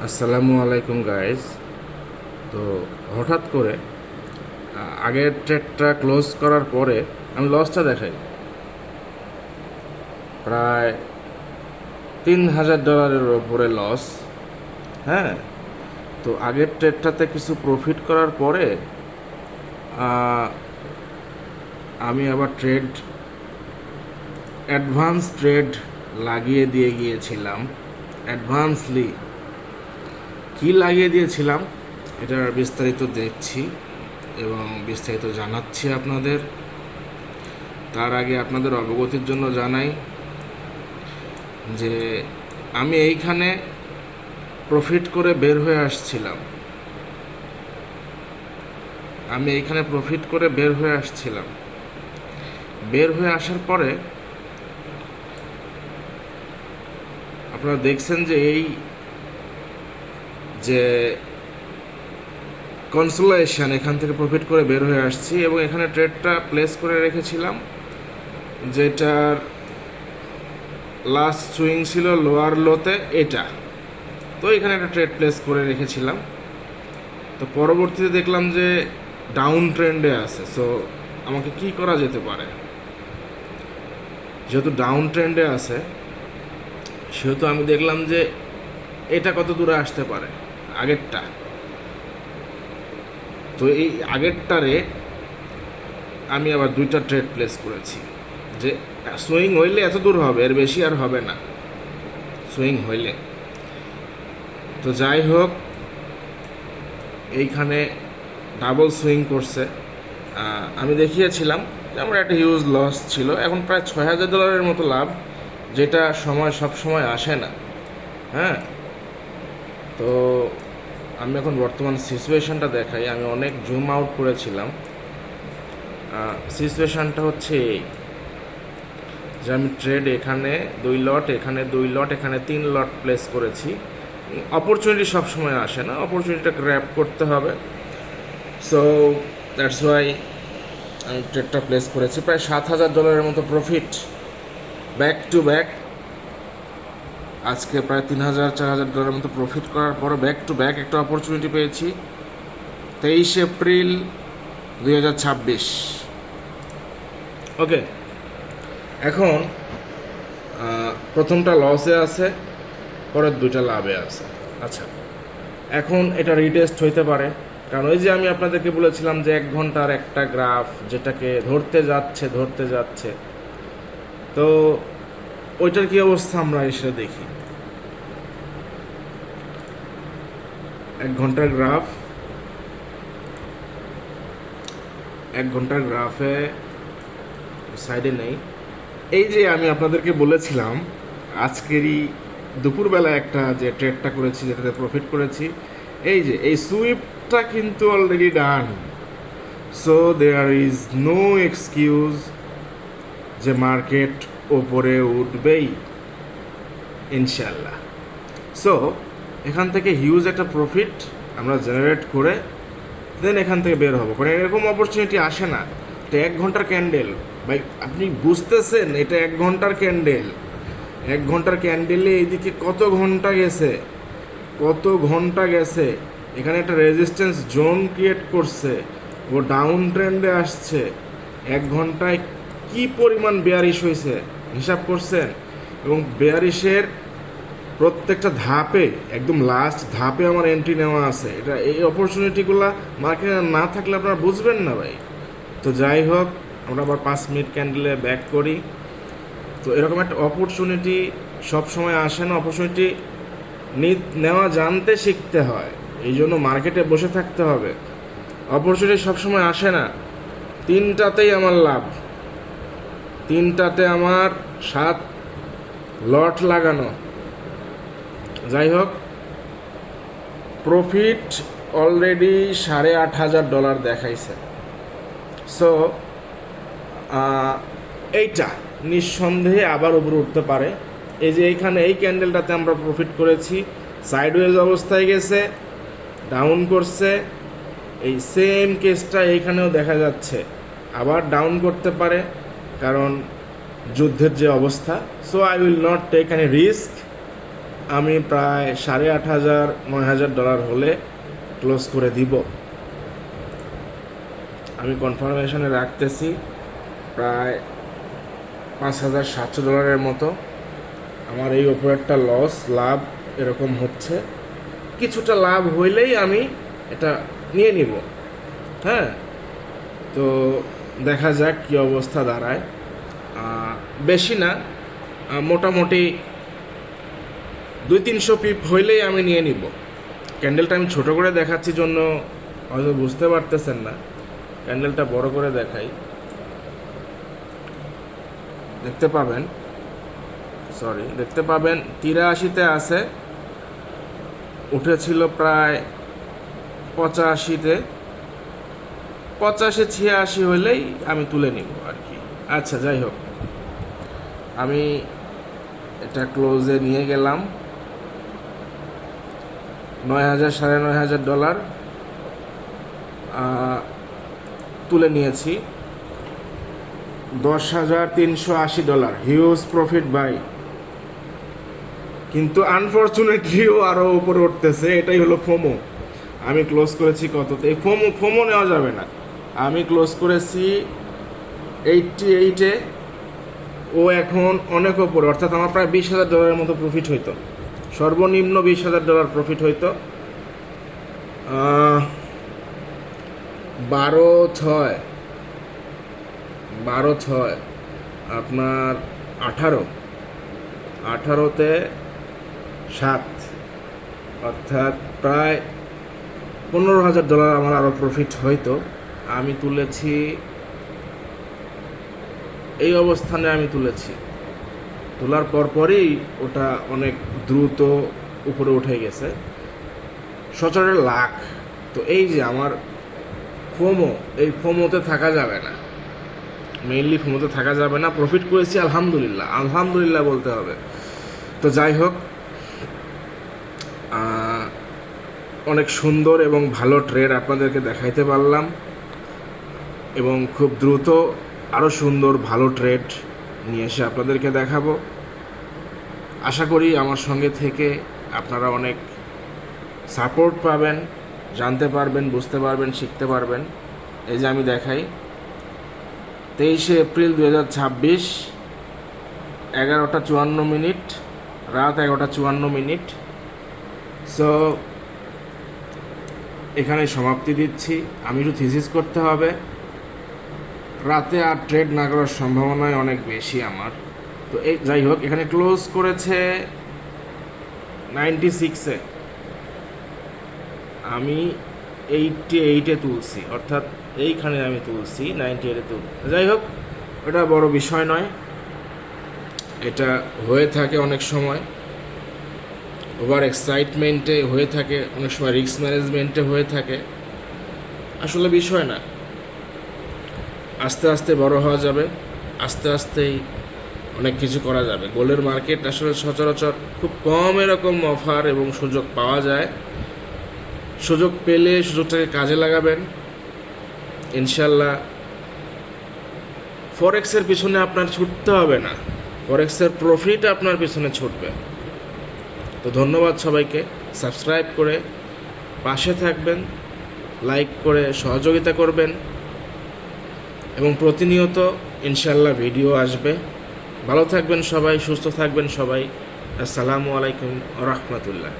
আসসালামু আলাইকুম গাইস। তো হঠাৎ করে আগের ট্রেডটা ক্লোজ করার পরে আমি লসটা দেখাই প্রায় $3,000 ওপরে লস। হ্যাঁ, তো আগের ট্রেডটাতে কিছু প্রফিট করার পরে আহ, আমি আবার অ্যাডভান্স ট্রেড লাগিয়ে দিয়ে গিয়েছিলাম। অ্যাডভান্সলি কি লাগিয়ে দিয়েছিলাম এটার বিস্তারিত দেখছি এবং বিস্তারিত জানাচ্ছি আপনাদের। তার আগে আপনাদের অবগতির জন্য জানাই যে আমি এইখানে প্রফিট করে বের হয়ে আসছিলাম। বের হয়ে আসার পরে আপনারা দেখছেন যে এই যে কনসোলেশন, এখান থেকে প্রফিট করে বের হয়ে আসছি এবং এখানে ট্রেডটা প্লেস করে রেখেছিলাম, যেটার লাস্ট সুইং ছিল লোয়ার লোতে এটা। তো এখানে একটা ট্রেড প্লেস করে রেখেছিলাম। তো পরবর্তীতে দেখলাম যে ডাউন ট্রেন্ডে আছে। সো আমাকে কি করা যেতে পারে? যেহেতু ডাউন ট্রেন্ডে আছে সেহেতু আমি দেখলাম যে এটা কত দূরে আসতে পারে, আগেরটা। তো এই আগেরটারে আমি আবার দুইটা ট্রেড প্লেস করেছি যে সুইং হইলে এত দূর হবে, এর বেশি আর হবে না সুইং হইলে। তো যাই হোক, এইখানে ডাবল সুইং করছে। আমি দেখিয়েছিলাম যে আমার একটা হিউজ লস ছিল, এখন প্রায় $6,000 মতো লাভ, যেটা সব সময় আসে না। হ্যাঁ, তো আমি এখন বর্তমান সিচুয়েশানটা দেখাই। আমি অনেক জুম আউট করেছিলাম। সিচুয়েশানটা হচ্ছে এই যে আমি ট্রেড এখানে 2 লট, এখানে 2 লট, এখানে 3 লট প্লেস করেছি। অপরচুনিটি সবসময় আসে না, অপরচুনিটিটা গ্র্যাব করতে হবে। সো দ্যাটস ওয়াই আমি ট্রেডটা প্লেস করেছি। প্রায় $7,000 মতো প্রফিট ব্যাক টু ব্যাক। আজকে প্রায় $3,000-4,000 মতো প্রফিট করার পরে ব্যাক টু ব্যাক একটা অপরচুনিটি পেয়েছি। 23 এপ্রিল 2026। ওকে, এখন প্রথমটা লসে আছে, পরের দুইটা লাভে আছে। আচ্ছা, এখন এটা রিটেস্ট হইতে পারে, কারণ ওই যে আমি আপনাদেরকে বলেছিলাম যে 1 ঘন্টার একটা গ্রাফ যেটাকে ধরতে যাচ্ছে। তো ওইটার কি অবস্থা আমরা এসে দেখি। 1 ঘন্টার গ্রাফে সাইডে নেই। এই যে আমি আপনাদেরকে বলেছিলাম আজকেরই দুপুরবেলা একটা যে ট্রেডটা করেছি, যেটাতে প্রফিট করেছি, এই যে এই সুইপটা কিন্তু already done. So there is no excuse যে মার্কেট ওপরে উঠবেই ইনশাল্লাহ। সো এখান থেকে হিউজ একটা প্রফিট আমরা জেনারেট করে দেন এখান থেকে বের হবো, কারণ এরকম অপরচুনিটি আসে না। এটা 1 ঘন্টার ক্যান্ডেল ভাই, আপনি বুঝতেছেন? এটা 1 ঘন্টার ক্যান্ডেল। 1 ঘন্টার ক্যান্ডেলে এইদিকে কত ঘন্টা গেছে। এখানে একটা রেজিস্ট্যান্স জোন ক্রিয়েট করছে, ও ডাউন ট্রেন্ডে আসছে। 1 ঘন্টায় কি পরিমাণ বেয়ারিশ হয়েছে হিসাব করছেন? এবং বেয়ারিশের প্রত্যেকটা ধাপে, একদম লাস্ট ধাপে আমার এন্ট্রি নেওয়া আছে। এটা এই অপরচুনিটিগুলো মার্কেটে না থাকলে আপনারা বুঝবেন না ভাই। তো যাই হোক, আমরা আবার 5 মিনিট ক্যান্ডেলে ব্যাক করি। তো এরকম একটা অপরচুনিটি সবসময় আসে না, অপরচুনিটি নেওয়া জানতে শিখতে হয়। এই জন্য মার্কেটে বসে থাকতে হবে, অপরচুনিটি সবসময় আসে না। 3টাতেই আমার লাভ, 3টাতে আমার 7 লট লাগানো। যাই হোক, প্রফিট অলরেডি $8,500 দেখাইছে। সো এইটা নিঃসন্দেহে আবার উপরে উঠতে পারে। এই যে এইখানে এই ক্যান্ডেলটাতে আমরা প্রফিট করেছি, সাইডওয়েজ অবস্থায় গেছে, ডাউন করছে। এই সেম কেসটা এইখানেও দেখা যাচ্ছে, আবার ডাউন করতে পারে কারণ যুদ্ধের যে অবস্থা। So I will not take any risk. আমি প্রায় 8,500-9,000 হলে ক্লোজ করে দিব। আমি কনফার্মেশনে রাখতেছি প্রায় $5,700 মতো। আমার এই ওপরেরটা লাভ এরকম হচ্ছে, কিছুটা লাভ হইলেই আমি এটা নিয়ে নিব। হ্যাঁ, তো দেখা যাক কী অবস্থা দাঁড়ায়। বেশি না, মোটামুটি 200-300 পিপ হইলেই আমি নিয়ে নিব। ক্যান্ডেলটা আমি ছোট করে দেখাচ্ছি জন্য হয়তো বুঝতে পারতেছেন না, ক্যান্ডেলটা বড় করে দেখাই, দেখতে পাবেন 83-তে আছে, উঠেছিল প্রায় 85-তে, 85-86 হইলেই আমি তুলে নিব আর কি। আচ্ছা, যাই হোক, আমি এটা ক্লোজে নিয়ে গেলাম $9,000-9,500 তুলে নিয়েছি। $10,380, হিউজ প্রফিট ভাই। কিন্তু আনফরচুনেটলিও আরও উপরে উঠতেছে, এটাই হলো ফোমো। আমি ক্লোজ করেছি কততে? এই ফোমো নেওয়া যাবে না। আমি ক্লোজ করেছি 88-এ, ও এখন অনেক ওপরে, অর্থাৎ আমার প্রায় $20,000 মতো প্রফিট হইতো, সর্বনিম্ন $20,000 প্রফিট হইতো। 12/6 আপনার 18-তে 7, অর্থাৎ প্রায় $15,000 আমার আরও প্রফিট হইতো। আমি তুলেছি এই অবস্থানে, আমি তোলার পরই ওটা অনেক দ্রুত উপরে উঠে গেছে, সচরাচর লাখ। তো এই যে আমার ফোমো, এই ফোমোতে থাকা যাবে না, মেইনলি ফোমোতে থাকা যাবে না। প্রফিট করেছি আলহামদুলিল্লাহ বলতে হবে। তো যাই হোক, অনেক সুন্দর এবং ভালো ট্রেড আপনাদেরকে দেখাইতে পারলাম, এবং খুব দ্রুত আরও সুন্দর ভালো ট্রেড নিয়ে এসে আপনাদেরকে দেখাবো। আশা করি আমার সঙ্গে থেকে আপনারা অনেক সাপোর্ট পাবেন, জানতে পারবেন, বুঝতে পারবেন, শিখতে পারবেন। এই যে আমি দেখাই, 23শে এপ্রিল 2026, 11:54, রাত 11:54। সো এখানে সমাপ্তি দিচ্ছি। আমি একটু থিসিস করতে হবে, রাতে আর ট্রেড না করার সম্ভাবনায় অনেক বেশি আমার। তো এই যাই হোক, এখানে ক্লোজ করেছে 96-এ, আমি 88-এ তুলছি, অর্থাৎ এইখানে আমি তুলছি 98-এ যাই হোক, এটা বড় বিষয় নয়, এটা হয়ে থাকে অনেক সময়, ওভার এক্সাইটমেন্টে হয়ে থাকে, অনেক সময় রিস্ক ম্যানেজমেন্টে হয়ে থাকে, আসলে বিষয় না। আস্তে আস্তে বড় হওয়া যাবে, আস্তে আস্তেই অনেক কিছু করা যাবে। গোল্ডের মার্কেট আসলে সচরাচর খুব কম এরকম অফার এবং সুযোগ পাওয়া যায়। সুযোগ পেলে সুযোগটাকে কাজে লাগাবেন ইনশাল্লাহ। ফরেক্সের পিছনে আপনার ছুটতে হবে না, ফরেক্সের প্রফিট আপনার পিছনে ছুটবে। তো ধন্যবাদ সবাইকে, সাবস্ক্রাইব করে পাশে থাকবেন, লাইক করে সহযোগিতা করবেন, এবং প্রতিনিয়ত ইনশাল্লাহ ভিডিও আসবে। ভালো থাকবেন সবাই, সুস্থ থাকবেন সবাই। আসসালামু আলাইকুম ওয়া রাহমাতুল্লাহ।